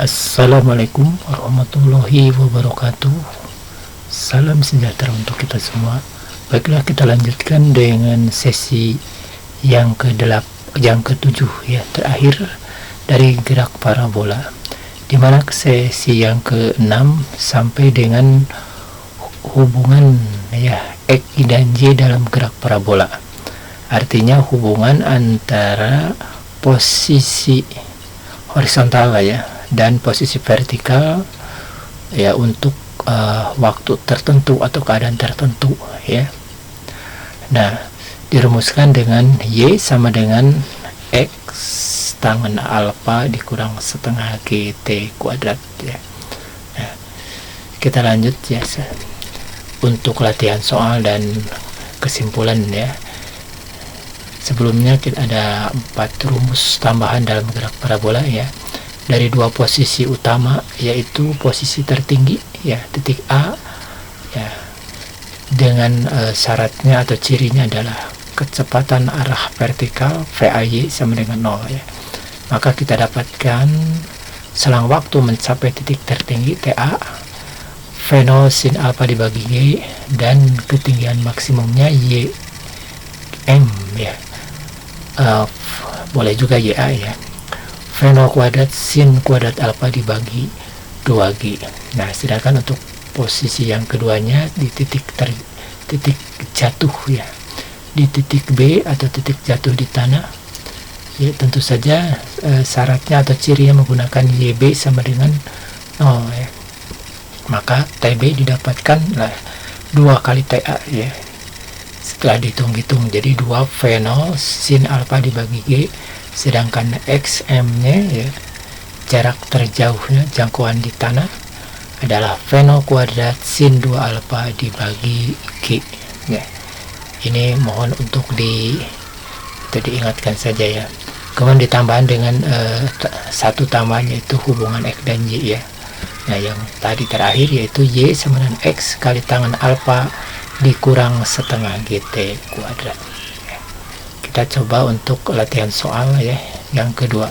Assalamualaikum warahmatullahi wabarakatuh. Salam sejahtera untuk kita semua. Baiklah, kita lanjutkan dengan sesi yang ke-7 ya, terakhir dari gerak parabola, di mana sesi yang ke-6 sampai dengan hubungan ya X dan Y dalam gerak parabola. Artinya hubungan antara posisi horizontal ya dan posisi vertikal ya untuk waktu tertentu atau keadaan tertentu ya. Nah, dirumuskan dengan Y sama dengan X tangen alfa dikurang setengah GT kuadrat ya. Nah, kita lanjut ya untuk latihan soal dan kesimpulan ya. Sebelumnya kita ada 4 rumus tambahan dalam gerak parabola ya, dari 2 posisi utama, yaitu posisi tertinggi ya titik A ya, dengan syaratnya atau cirinya adalah kecepatan arah vertikal VAY sama dengan 0 ya. Maka kita dapatkan selang waktu mencapai titik tertinggi TA V0 sin alfa dibagi Y, dan ketinggian maksimumnya YM ya, boleh juga YA ya, V0 kuadrat sin kuadrat alfa dibagi 2G. Nah, sedangkan untuk posisi yang keduanya di titik jatuh ya, di titik B atau titik jatuh di tanah ya, tentu saja syaratnya atau cirinya menggunakan YB sama dengan 0 ya. Maka TB didapatkan 2 kali TA ya. Setelah dihitung-hitung jadi 2 V0 sin alfa dibagi G, sedangkan XM nya ya, jarak terjauhnya jangkauan di tanah adalah V0 kuadrat sin 2 alfa dibagi G ya. Ini mohon untuk diingatkan saja ya. Kemudian ditambahkan dengan satu tambahan, yaitu hubungan X dan Y ya. Nah, yang tadi terakhir yaitu Y sama dengan X kali tangen alfa dikurang setengah GT kuadrat. Kita coba untuk latihan soal ya yang kedua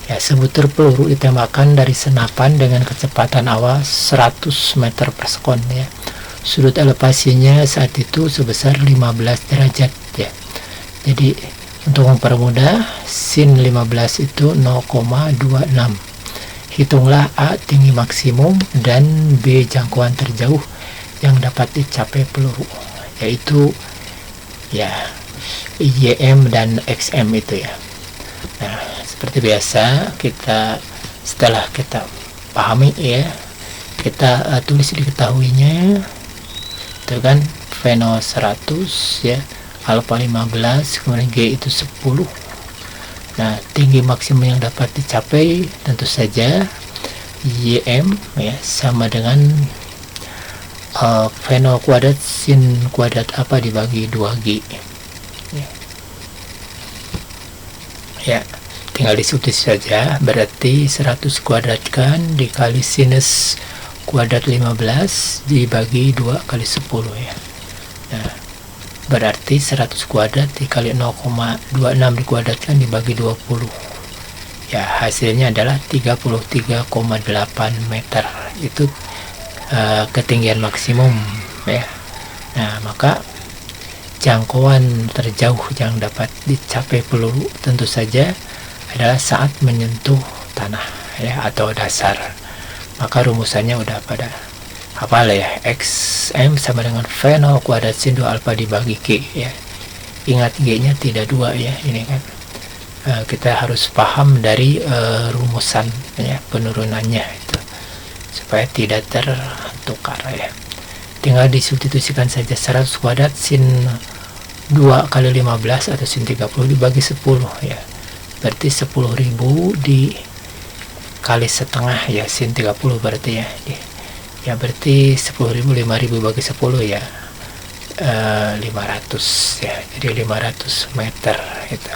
ya. Sebutir peluru ditembakkan dari senapan dengan kecepatan awal 100 meter per sekon ya. Sudut elevasinya saat itu sebesar 15 derajat ya. Jadi untuk mempermudah, sin 15 itu 0,26. Hitunglah A tinggi maksimum dan B jangkauan terjauh yang dapat dicapai peluru, yaitu ya YM dan XM itu ya. Nah, seperti biasa setelah kita pahami ya, kita tulis diketahuinya itu kan V0 100 ya, alfa 15, kemudian G itu 10. Nah, tinggi maksimum yang dapat dicapai tentu saja YM ya sama dengan V0 kuadrat sin kuadrat apa dibagi 2G ya. Tinggal disubstitusi saja, berarti 100 kuadratkan dikali sinus kuadrat 15 dibagi 2 kali 10 ya. Nah, berarti 100 kuadrat dikali 0,26 dikuadratkan dibagi 20 ya, hasilnya adalah 33,8 meter. Itu ketinggian maksimum ya. Nah, maka jangkauan terjauh yang dapat dicapai peluru tentu saja adalah saat menyentuh tanah ya atau dasar. Maka rumusannya udah pada hafal ya, XM sama dengan V0 kuadrat sin 2 alfa dibagi G ya. Ingat G nya tidak 2 ya, ini kan kita harus paham dari rumusan ya, penurunannya itu supaya tidak tertukar ya. Tinggal disubstitusikan saja 100 kuadrat sin 2 kali 15 atau sin 30 dibagi 10 ya, berarti 10.000 dikali setengah ya, sin 30 berarti ya. Ya berarti 10.000 5.000 bagi 10 ya 500 ya, jadi 500 meter itu.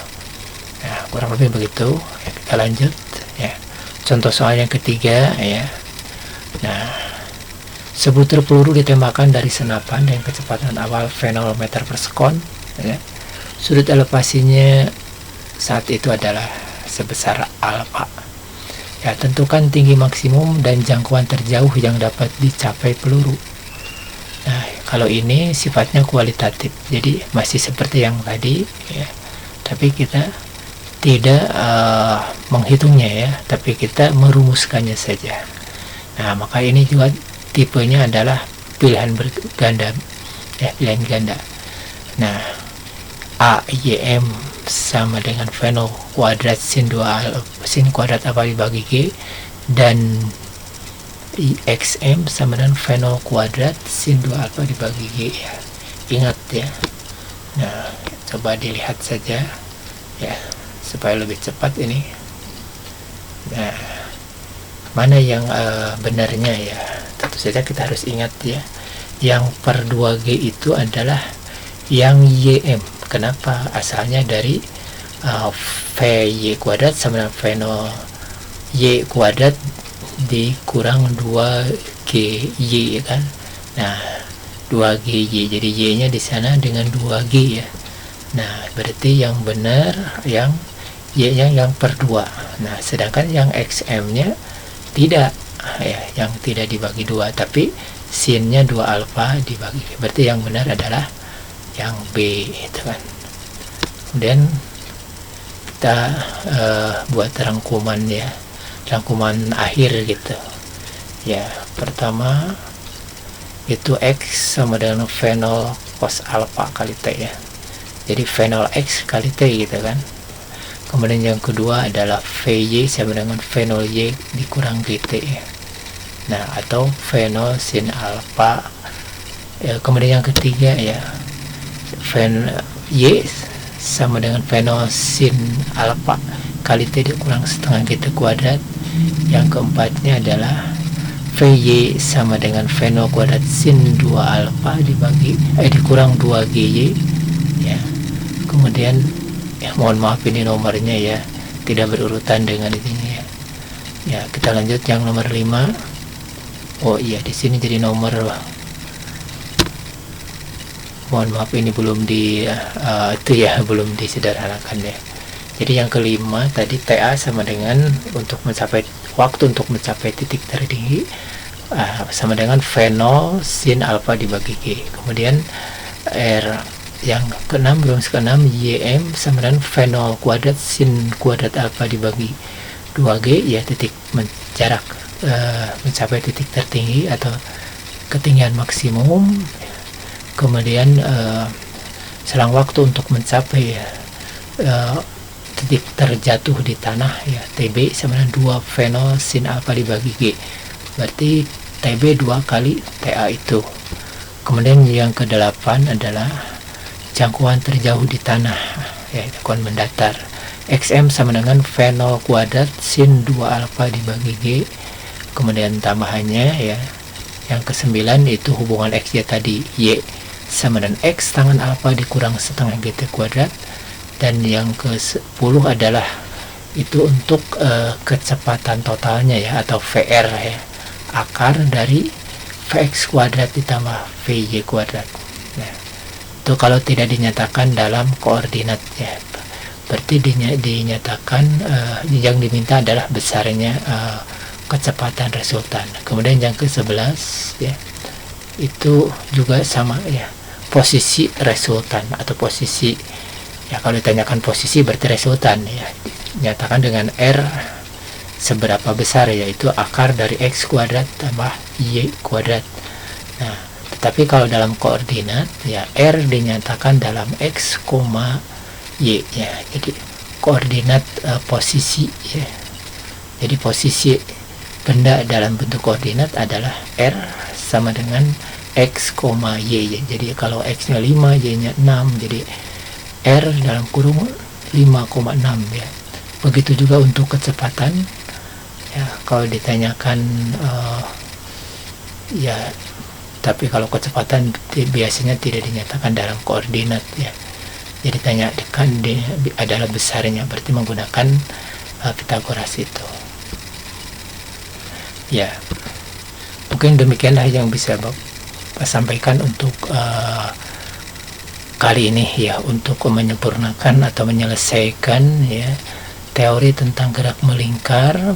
Nah, kurang lebih begitu ya. Kita lanjut ya, contoh soal yang ketiga ya. Nah, sebutir peluru ditembakkan dari senapan dengan kecepatan awal V0 meter per sekon ya. Sudut elevasinya saat itu adalah sebesar alfa Ya, tentukan tinggi maksimum dan jangkauan terjauh yang dapat dicapai peluru. Nah, kalau ini sifatnya kualitatif, jadi masih seperti yang tadi ya, tapi kita tidak menghitungnya ya, tapi kita merumuskannya saja. Nah, maka ini juga tipenya adalah pilihan berganda ya, pilihan ganda. Nah, AYM sama dengan Feno kuadrat sin kuadrat alfa dibagi G, dan XM sama dengan Feno kuadrat sin 2 alfa dibagi G ya. Ingat ya. Nah, coba dilihat saja ya supaya lebih cepat ini. Nah, mana yang benarnya ya? Tentu saja kita harus ingat ya, yang per 2G itu adalah yang YM. Kenapa? Asalnya dari VY kuadrat sama dengan Veno Y kuadrat dikurang 2GY kan. Nah, 2GY, jadi Y nya di sana dengan 2G ya. Nah, berarti yang benar yang Y nya yang per 2. Nah, sedangkan yang XM nya tidak ya, yang tidak dibagi 2, tapi sin nya 2 alfa dibagi. Berarti yang benar adalah yang B itu kan. Kemudian kita buat rangkuman ya, rangkuman akhir gitu ya. Pertama itu X sama dengan Fenol cos alpha kali T ya, jadi Fenol X kali T gitu kan. Kemudian yang kedua adalah VY sama dengan Fenol Y dikurang GT ya. Nah, atau Fenol sin alpha ya. Kemudian yang ketiga ya, Y sama dengan Fenol sin alpha kali T dikurang setengah GT kuadrat. Yang keempatnya adalah VY sama dengan Fenol kuadrat sin 2 alpha dibagi dikurang 2 GY ya. Kemudian ya, mohon maaf ini nomornya ya tidak berurutan dengan ini ya. Ya, kita lanjut yang nomor 5. Oh iya, di sini jadi nomor, mohon maaf ini belum di itu ya, belum disederhanakan ya. Jadi yang kelima tadi TA sama dengan untuk mencapai waktu untuk mencapai titik tertinggi sama dengan Fenol sin alpha dibagi G. Kemudian R yang keenam, belum keenam, YM sama dengan Fenol kuadrat sin kuadrat alpha dibagi 2G ya, titik jarak mencapai titik tertinggi atau ketinggian maksimum. Kemudian selang waktu untuk mencapai titik terjatuh di tanah ya, TB sama dengan 2 Fenol sin alpha dibagi G, berarti TB 2 kali TA itu. Kemudian yang ke-8 adalah jangkauan terjauh di tanah ya, jangkauan mendatar, XM sama dengan Fenol kuadrat sin 2 alpha dibagi G. Kemudian tambahannya ya, yang ke-9 itu hubungan XY tadi, Y sama dengan X tangan alpha dikurang setengah GT kuadrat. Dan yang ke-10 adalah itu untuk kecepatan totalnya ya, atau VR ya, akar dari Vx kuadrat ditambah Vy kuadrat. Nah, itu kalau tidak dinyatakan dalam koordinat ya, berarti dinyatakan yang diminta adalah besarnya kecepatan resultan. Kemudian yang ke-11 ya, itu juga sama ya, posisi resultan atau posisi ya, kalau ditanyakan posisi berarti resultan ya, nyatakan dengan R seberapa besar, yaitu akar dari X kuadrat tambah Y kuadrat. Nah, tetapi kalau dalam koordinat ya, R dinyatakan dalam X, Y ya, jadi koordinat posisi ya. Jadi posisi benda dalam bentuk koordinat adalah R sama dengan X, Y ya. Jadi kalau X nya 5, Y nya 6, jadi R dalam kurung 5,6 ya. Begitu juga untuk kecepatan ya, kalau ditanyakan ya, tapi kalau kecepatan biasanya tidak dinyatakan dalam koordinat ya, jadi tanyakan adalah besarnya, berarti menggunakan Pythagoras itu ya. Mungkin demikianlah yang bisa Bapak sampaikan untuk kali ini ya, untuk menyempurnakan atau menyelesaikan ya teori tentang gerak melingkar